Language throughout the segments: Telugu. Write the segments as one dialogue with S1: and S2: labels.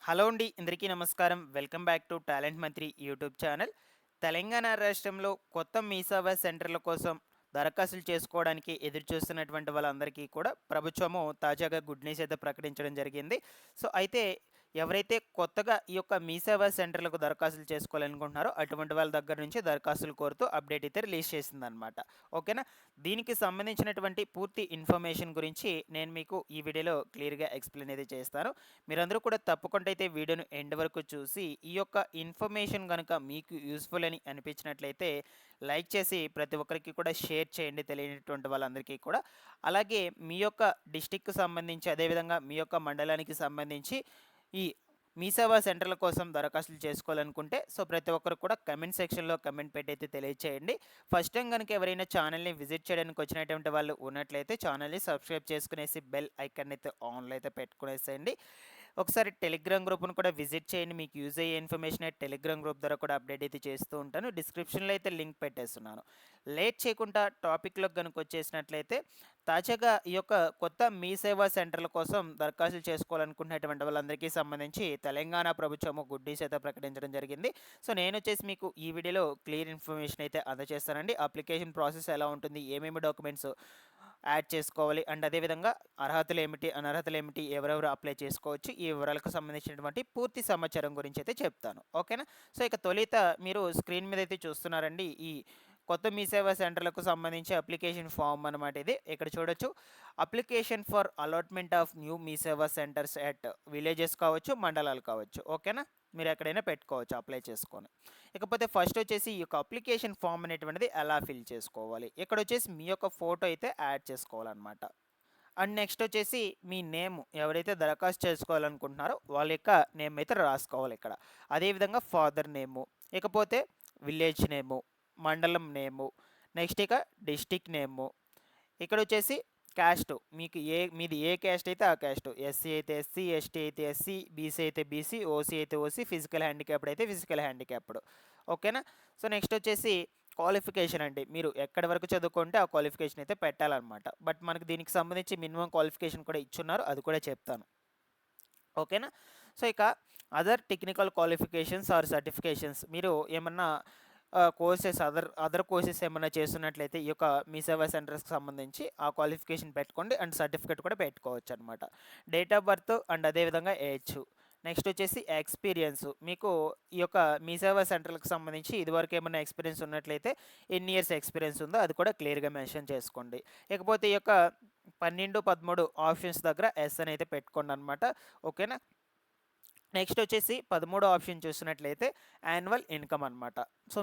S1: హలో అండి. అందరికీ నమస్కారం. వెల్కమ్ బ్యాక్ టు టాలెంట్ మంత్రి యూట్యూబ్ ఛానల్. తెలంగాణ రాష్ట్రంలో కొత్త మీ సేవా సెంటర్ల కోసం దరఖాస్తులు చేసుకోవడానికి ఎదురు చూస్తున్నటువంటి వాళ్ళందరికీ కూడా ప్రభుత్వము తాజాగా గుడ్ న్యూస్ అయితే ప్రకటించడం జరిగింది. అయితే ఎవరైతే కొత్తగా ఈ యొక్క మీ సేవా సెంటర్లకు దరఖాస్తులు చేసుకోవాలనుకుంటున్నారో అటువంటి వాళ్ళ దగ్గర నుంచి దరఖాస్తులు కోరుతూ అప్డేట్ అయితే రిలీజ్ చేసిందనమాట. ఓకేనా? దీనికి సంబంధించినటువంటి పూర్తి ఇన్ఫర్మేషన్ గురించి నేను మీకు ఈ వీడియోలో క్లియర్‌గా ఎక్స్‌ప్లెయిన్ అయితే చేస్తాను. మీరందరూ కూడా తప్పకుండా అయితే వీడియోను ఎండ్ వరకు చూసి ఈ యొక్క ఇన్ఫర్మేషన్ గనుక మీకు యూజ్‌ఫుల్ అని అనిపించినట్లయితే లైక్ చేసి ప్రతి ఒక్కరికి కూడా షేర్ చేయండి తెలియనటువంటి వాళ్ళందరికీ కూడా. అలాగే మీ యొక్క డిస్ట్రిక్ట్‌కి సంబంధించి అదేవిధంగా మీ యొక్క మండలానికి సంబంధించి ఈ మీ సేవా సెంటర్ల కోసం దరఖాస్తులు చేసుకోవాలనుకుంటే ప్రతి ఒక్కరు కూడా కమెంట్ సెక్షన్‌లో కమెంట్ పెట్టి అయితే తెలియచేయండి. ఫస్ట్ టైం గనుక ఎవరైనా ఛానల్‌ని విజిట్ చేయడానికి వచ్చినటువంటి వాళ్ళు ఉన్నట్లయితే ఛానల్‌ని సబ్స్క్రైబ్ చేసుకునేసి బెల్ ఐకాన్ అయితే ఆన్‌లో అయితే పెట్టుకునేసేయండి. ఒకసారి టెలిగ్రామ్ గ్రూప్‌ను కూడా విజిట్ చేయండి. మీకు యూజ్ అయ్యే ఇన్ఫర్మేషన్ అయితే టెలిగ్రామ్ గ్రూప్ ద్వారా కూడా అప్డేట్ అయితే చేస్తూ ఉంటాను. డిస్క్రిప్షన్‌లో అయితే లింక్ పెట్టేస్తున్నాను. లేట్ చేయకుండా టాపిక్‌లోకి గనుక వచ్చేసినట్లయితే తాజాగా ఈ యొక్క కొత్త మీ సేవా సెంటర్ల కోసం దరఖాస్తులు చేసుకోవాలనుకునేటువంటి వాళ్ళందరికీ సంబంధించి తెలంగాణ ప్రభుత్వము గుడ్ న్యూస్ అయితే ప్రకటించడం జరిగింది. నేనొచ్చేసి మీకు ఈ వీడియోలో క్లియర్ ఇన్ఫర్మేషన్ అయితే అందజేస్తానండి. అప్లికేషన్ ప్రాసెస్ ఎలా ఉంటుంది? ఏమేమి డాక్యుమెంట్స్ యాడ్ చేసుకోవాలి? అండ్ అదేవిధంగా అర్హతలు ఏమిటి? అనర్హతలు ఏమిటి? ఎవరెవరు అప్లై చేసుకోవచ్చు? ఈ వివరాలకు సంబంధించినటువంటి పూర్తి సమాచారం గురించి అయితే చెప్తాను. ఓకేనా? ఇక తొలిత మీరు స్క్రీన్ మీద అయితే చూస్తున్నారండి. ఈ కొత్త మీ సేవా సెంటర్లకు సంబంధించి అప్లికేషన్ ఫామ్ అనమాట ఇది. ఇక్కడ చూడొచ్చు. Application for allotment of new Mee Seva centres at villages కావచ్చు, మండలాలు కావచ్చు. ఓకేనా? మీరు ఎక్కడైనా పెట్టుకోవచ్చు అప్లై చేసుకొని. ఇకపోతే ఫస్ట్ వచ్చేసి ఈ యొక్క అప్లికేషన్ ఫామ్ అనేటువంటిది ఎలా ఫిల్ చేసుకోవాలి? ఇక్కడ వచ్చేసి మీ యొక్క ఫోటో అయితే యాడ్ చేసుకోవాలన్నమాట. అండ్ నెక్స్ట్ వచ్చేసి మీ నేమ్ ఎవరైతే దరఖాస్తు చేసుకోవాలనుకుంటున్నారో వాళ్ళ యొక్క నేమ్ అయితే రాసుకోవాలి ఇక్కడ. అదేవిధంగా ఫాదర్ నేము, ఇకపోతే విలేజ్ నేము, మండలం నేము, నెక్స్ట్ ఇక డిస్టిక్ నేము, ఇక్కడ వచ్చేసి క్యాస్ట్ మీకు మీది ఏ క్యాస్ట్ అయితే ఆ క్యాస్ట్, ఎస్సీ అయితే ఎస్సీ, ఎస్టీ అయితే ఎస్సీ, బీసీ అయితే బీసీ, ఓసీ అయితే ఓసీ, ఫిజికల్ హ్యాండిక్యాప్డ్ అయితే ఫిజికల్ హ్యాండిక్యాప్డ్. ఓకేనా? నెక్స్ట్ వచ్చేసి క్వాలిఫికేషన్ అండి. మీరు ఎక్కడి వరకు చదువుకుంటే ఆ క్వాలిఫికేషన్ అయితే పెట్టాలన్నమాట. బట్ మనకు దీనికి సంబంధించి మినిమం క్వాలిఫికేషన్ కూడా ఇచ్చున్నారు, అది కూడా చెప్తాను. ఓకేనా? ఇక other technical qualifications or certifications మీరు ఏమన్నా కోర్సెస్ అదర్ కోర్సెస్ ఏమన్నా చేస్తున్నట్లయితే ఈ యొక్క మీ సేవా సెంటర్స్కి సంబంధించి ఆ క్వాలిఫికేషన్ పెట్టుకోండి అండ్ సర్టిఫికేట్ కూడా పెట్టుకోవచ్చు అనమాట. డేట్ ఆఫ్ బర్త్ అండ్ అదేవిధంగా ఏజ్. నెక్స్ట్ వచ్చేసి ఎక్స్పీరియన్స్. మీకు ఈ యొక్క మీ సేవా సెంటర్లకు సంబంధించి ఇదివరకు ఏమైనా ఎక్స్పీరియన్స్ ఉన్నట్లయితే ఎన్ని ఇయర్స్ ఎక్స్పీరియన్స్ ఉందో అది కూడా క్లియర్గా మెన్షన్ చేసుకోండి. ఇకపోతే ఈ యొక్క 12, 13 ఆప్షన్స్ దగ్గర ఎస్ అని అయితే పెట్టుకోండి అనమాట. ఓకేనా? నెక్స్ట్ వచ్చేసి 13 ఆప్షన్ చూసినట్లయితే యాన్యువల్ ఇన్కమ్ అనమాట.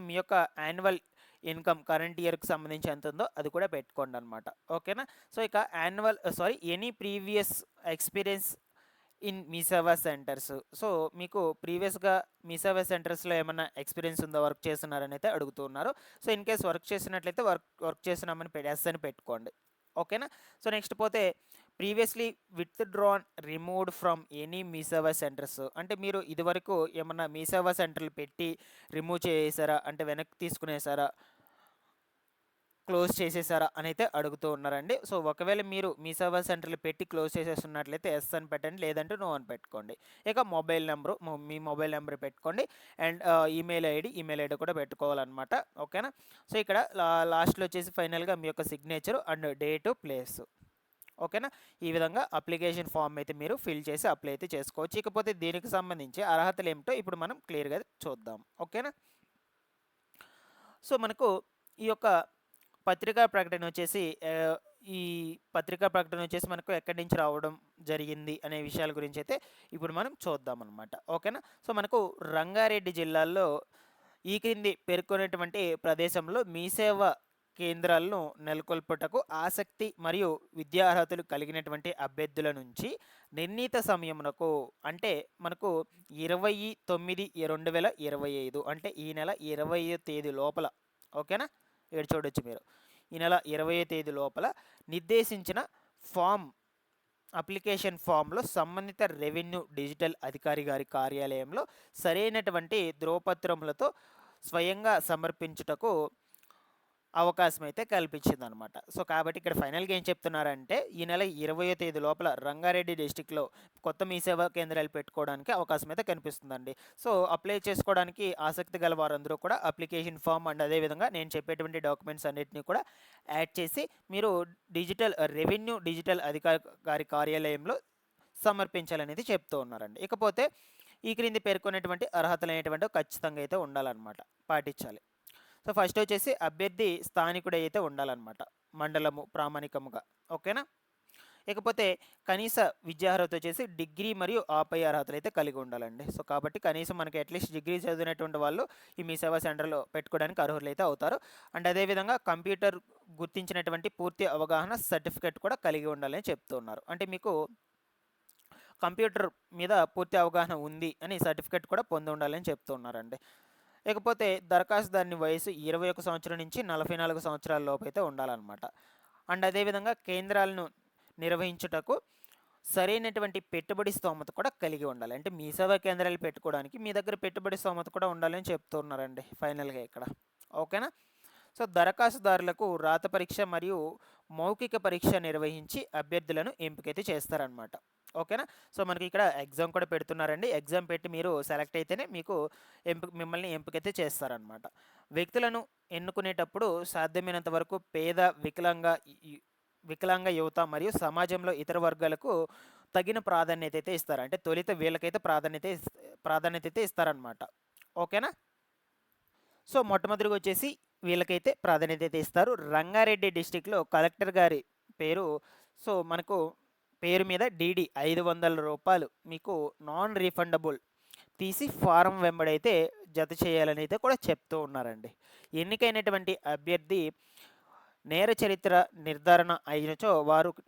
S1: మీ యొక్క యాన్యువల్ ఇన్కమ్ కరెంట్ ఇయర్కి సంబంధించి ఎంత ఉందో అది కూడా పెట్టుకోండి అనమాట. ఓకేనా? ఇక any previous experience in me Seva centres. మీకు ప్రీవియస్గా మీ సేవా సెంటర్స్లో ఏమన్నా ఎక్స్పీరియన్స్ ఉందో, వర్క్ చేస్తున్నారని అయితే అడుగుతున్నారు. ఇన్ కేస్ వర్క్ చేసినట్లయితే వర్క్ చేస్తున్నామని ఎస్ అని పెట్టుకోండి. ఓకేనా? నెక్స్ట్ పోతే previously withdrawn, removed from any Mee Seva centres. అంటే మీరు ఇదివరకు ఏమన్నా మీ సేవా సెంటర్లు పెట్టి రిమూవ్ చేసేసారా? అంటే వెనక్కి తీసుకునేసారా? క్లోజ్ చేసేసారా? అని అయితే అడుగుతూ ఉన్నారండి. ఒకవేళ మీరు మీ సేవా సెంటర్లు పెట్టి క్లోజ్ చేసేస్తున్నట్లయితే ఎస్ అని పెట్టండి, లేదంటే నో అని పెట్టుకోండి. ఇక మొబైల్ నెంబరు మీ మొబైల్ నెంబర్ పెట్టుకోండి అండ్ ఈమెయిల్ ఐడి కూడా పెట్టుకోవాలన్నమాట. ఓకేనా? ఇక్కడ లాస్ట్‌లో వచ్చేసి ఫైనల్‌గా మీ యొక్క సిగ్నేచర్ అండ్ డేటు, ప్లేస్. ఓకేనా? ఈ విధంగా అప్లికేషన్ ఫామ్ అయితే మీరు ఫిల్ చేసి అప్లై అయితే చేసుకోవచ్చు. ఇకపోతే దీనికి సంబంధించి అర్హతలు ఏమిటో ఇప్పుడు మనం క్లియర్‌గా చూద్దాం. ఓకేనా? మనకు ఈ యొక్క పత్రికా ప్రకటన వచ్చేసి ఈ పత్రికా ప్రకటన వచ్చేసి మనకు ఎక్కడి నుంచి రావడం జరిగింది అనే విషయాల గురించి అయితే ఇప్పుడు మనం చూద్దామన్నమాట. ఓకేనా? మనకు రంగారెడ్డి జిల్లాలో ఈ క్రింది పేర్కొన్నటువంటి ప్రదేశంలో మీ సేవ కేంద్రాలను నెలకొల్పుటకు ఆసక్తి మరియు విద్యా అర్హతలు కలిగినటువంటి అభ్యర్థుల నుంచి నిర్ణీత సమయమునకు అంటే మనకు 20/9/2025 అంటే ఈ నెల 20వ తేదీ లోపల. ఓకేనా? ఇక్కడ చూడొచ్చు మీరు. ఈ నెల 20వ తేదీ లోపల నిర్దేశించిన ఫామ్ అప్లికేషన్ ఫామ్లో సంబంధిత రెవెన్యూ డిజిటల్ అధికారి గారి కార్యాలయంలో సరైనటువంటి ధ్రువపత్రములతో స్వయంగా సమర్పించుటకు అవకాశం అయితే కల్పించిందనమాట. సో, కాబట్టి ఇక్కడ ఫైనల్‌గా ఏం చెప్తున్నారంటే, ఈ నెల 20వ తేదీ లోపల రంగారెడ్డి డిస్ట్రిక్ట్‌లో కొత్త మీ సేవా కేంద్రాలు పెట్టుకోవడానికి అవకాశం అయితే కనిపిస్తుందండి. సో, అప్లై చేసుకోవడానికి ఆసక్తి గల వారందరూ కూడా అప్లికేషన్ ఫామ్ అండ్ అదేవిధంగా నేను చెప్పేటువంటి డాక్యుమెంట్స్ అన్నిటిని కూడా యాడ్ చేసి మీరు రెవెన్యూ డిజిటల్ అధికారి కార్యాలయంలో సమర్పించాలనేది చెప్తూ ఉన్నారండి. ఇకపోతే ఈ క్రింది పేర్కొనేటువంటి అర్హతలనేటువంటివి ఖచ్చితంగా అయితే ఉండాలన్నమాట, పాటించాలి. సో ఫస్ట్ వచ్చేసి అభ్యర్థి స్థానికుడు అయితే ఉండాలన్నమాట, మండలము ప్రామాణికముగా. ఓకేనా. ఇకపోతే కనీస విద్యార్హత వచ్చేసి డిగ్రీ మరియు ఆపై అర్హతలు అయితే కలిగి ఉండాలండి. సో కాబట్టి కనీసం మనకి అట్లీస్ట్ డిగ్రీ చదివినటువంటి వాళ్ళు ఈ మీ సేవా సెంటర్లో పెట్టుకోవడానికి అర్హులు అయితే అవుతారు. అండ్ అదేవిధంగా కంప్యూటర్ గుర్తించినటువంటి పూర్తి అవగాహన సర్టిఫికేట్ కూడా కలిగి ఉండాలని చెప్తూ ఉన్నారు. అంటే మీకు కంప్యూటర్ మీద పూర్తి అవగాహన ఉంది అని సర్టిఫికేట్ కూడా పొంది ఉండాలని చెప్తూ ఉన్నారండి. ఇకపోతే దరఖాస్తుదారుని వయసు 21 సంవత్సరం నుంచి 44 సంవత్సరాల లోపు అయితే ఉండాలన్నమాట. అండ్ అదేవిధంగా కేంద్రాలను నిర్వహించుటకు సరైనటువంటి పెట్టుబడి స్తోమత కూడా కలిగి ఉండాలి. అంటే మీ సేవా కేంద్రాలు పెట్టుకోవడానికి మీ దగ్గర పెట్టుబడి స్తోమత కూడా ఉండాలని చెప్తున్నారండి ఫైనల్గా ఇక్కడ. ఓకేనా. సో దరఖాస్తుదారులకు రాత పరీక్ష మరియు మౌఖిక పరీక్ష నిర్వహించి అభ్యర్థులను ఎంపికైతే చేస్తారనమాట. ఓకేనా. సో మనకి ఇక్కడ ఎగ్జామ్ కూడా పెడుతున్నారండి. ఎగ్జామ్ పెట్టి మీరు సెలెక్ట్ అయితేనే మీకు మిమ్మల్ని ఎంపికైతే చేస్తారనమాట. వ్యక్తులను ఎన్నుకునేటప్పుడు సాధ్యమైనంత వరకు పేద, వికలాంగ యువత మరియు సమాజంలో ఇతర వర్గాలకు తగిన ప్రాధాన్యత అయితే ఇస్తారు. అంటే తొలిత వీళ్ళకైతే ప్రాధాన్యత అయితే ఇస్తారనమాట. ఓకేనా. సో మొట్టమొదటిగా వచ్చేసి వీళ్ళకైతే ప్రాధాన్యత అయితే ఇస్తారు. రంగారెడ్డి డిస్టిక్లో కలెక్టర్ గారి పేరు, సో మనకు పేరు మీద డీడీ 500 రూపాయలు మీకు నాన్ రీఫండబుల్ తీసి ఫారం వెంబడైతే జత చేయాలని అయితే కూడా చెప్తూ ఉన్నారండి. ఎన్నికైనటువంటి అభ్యర్థి నేర చరిత్ర నిర్ధారణ అయినచో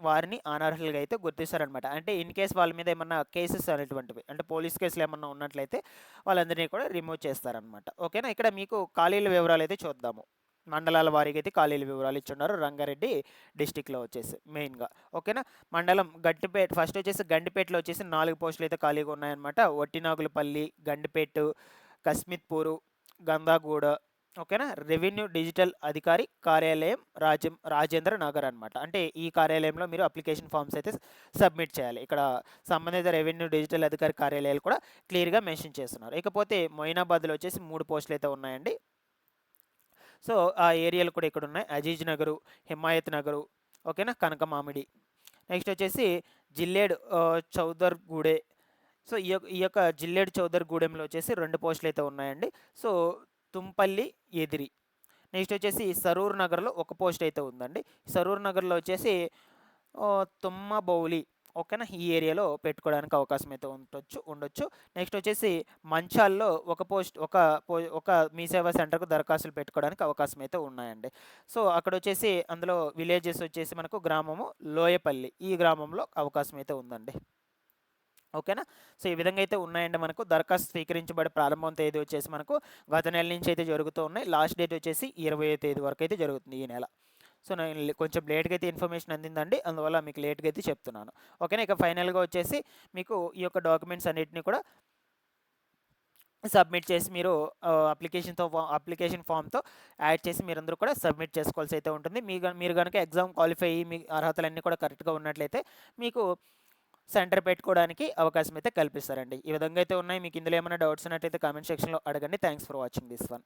S1: వారిని అనర్హులుగా అయితే గుర్తిస్తారనమాట. అంటే ఇన్ కేస్ వాళ్ళ మీద ఏమన్నా కేసెస్ అనేటువంటివి, అంటే పోలీస్ కేసులు ఏమన్నా ఉన్నట్లయితే వాళ్ళందరినీ కూడా రిమూవ్ చేస్తారనమాట. ఓకేనా. ఇక్కడ మీకు ఖాళీల వివరాలు అయితే చూద్దాము. మండలాల వారికి అయితే ఖాళీల వివరాలు ఇచ్చున్నారు రంగారెడ్డి డిస్టిక్లో వచ్చేసి మెయిన్గా. ఓకేనా. మండలం గండిపేట, ఫస్ట్ వచ్చేసి గండిపేటలో వచ్చేసి 4 పోస్టులు అయితే ఖాళీగా ఉన్నాయన్నమాట. ఒట్టినాగులపల్లి, గండిపేట, కస్మిత్పూరు, గంధాగూడ. ఓకేనా. రెవెన్యూ డిజిటల్ అధికారి కార్యాలయం రాజేంద్ర నగర్ అనమాట. అంటే ఈ కార్యాలయంలో మీరు అప్లికేషన్ ఫామ్స్ అయితే సబ్మిట్ చేయాలి. ఇక్కడ సంబంధిత రెవెన్యూ డిజిటల్ అధికారి కార్యాలయాలు కూడా క్లియర్గా మెన్షన్ చేస్తున్నారు. ఇకపోతే మొయినాబాద్లో వచ్చేసి 3 పోస్టులు అయితే ఉన్నాయండి. సో ఆ ఏరియాలు కూడా ఇక్కడ ఉన్నాయి. అజీజ్ నగరు, హిమాయత్ నగరు, ఓకేనా, కనకమామిడి. నెక్స్ట్ వచ్చేసి జిల్లేడు చౌదర్గూడే. సో ఈ యొక్క జిల్లేడు చౌదర్గూడెంలో వచ్చేసి 2 పోస్టులు అయితే ఉన్నాయండి. సో తుంపల్లి ఎదిరి. నెక్స్ట్ వచ్చేసి సరూర్ నగర్లో 1 పోస్ట్ అయితే ఉందండి. సరూర్ నగర్లో వచ్చేసి తుమ్మబౌలి. ఓకేనా. ఈ ఏరియాలో పెట్టుకోవడానికి అవకాశం అయితే ఉండొచ్చు. నెక్స్ట్ వచ్చేసి మంచాల్లో ఒక మీ సేవా సెంటర్కు దరఖాస్తులు పెట్టుకోవడానికి అవకాశం అయితే ఉన్నాయండి. సో అక్కడ వచ్చేసి అందులో విలేజెస్ వచ్చేసి మనకు గ్రామము లోయపల్లి, ఈ గ్రామంలో అవకాశం అయితే ఉందండి. ఓకేనా. సో ఈ విధంగా అయితే ఉన్నాయండి. మనకు దరఖాస్తు స్వీకరించబడే ప్రారంభం తేదీ వచ్చేసి మనకు గత నెల నుంచి అయితే జరుగుతూ ఉన్నాయి. లాస్ట్ డేట్ వచ్చేసి 20వ తేదీ వరకు అయితే జరుగుతుంది ఈ నెల. సో నేను కొంచెం లేట్గా అయితే ఇన్ఫర్మేషన్ అందిందండి, అందువల్ల మీకు లేట్గా అయితే చెప్తున్నాను. ఓకేనా. ఇక ఫైనల్గా వచ్చేసి మీకు ఈ యొక్క డాక్యుమెంట్స్ అన్నిటిని కూడా సబ్మిట్ చేసి మీరు అప్లికేషన్ ఫామ్తో యాడ్ చేసి మీరందరూ కూడా సబ్మిట్ చేసుకోవాల్సి అయితే ఉంటుంది. మీరు కనుక ఎగ్జామ్ క్వాలిఫై అయ్యి మీ అర్హతలన్నీ కూడా కరెక్ట్గా ఉన్నట్లయితే మీకు సెంటర్ పెట్టుకోవడానికి అవకాశం అయితే కల్పిస్తారండి. ఈ విధంగా అయితే ఉన్నాయి. మీకు ఇందులో ఏమైనా డౌట్స్ ఉన్నట్టయితే కామెంట్ సెక్షన్లో అడగండి. Thanks for watching this one.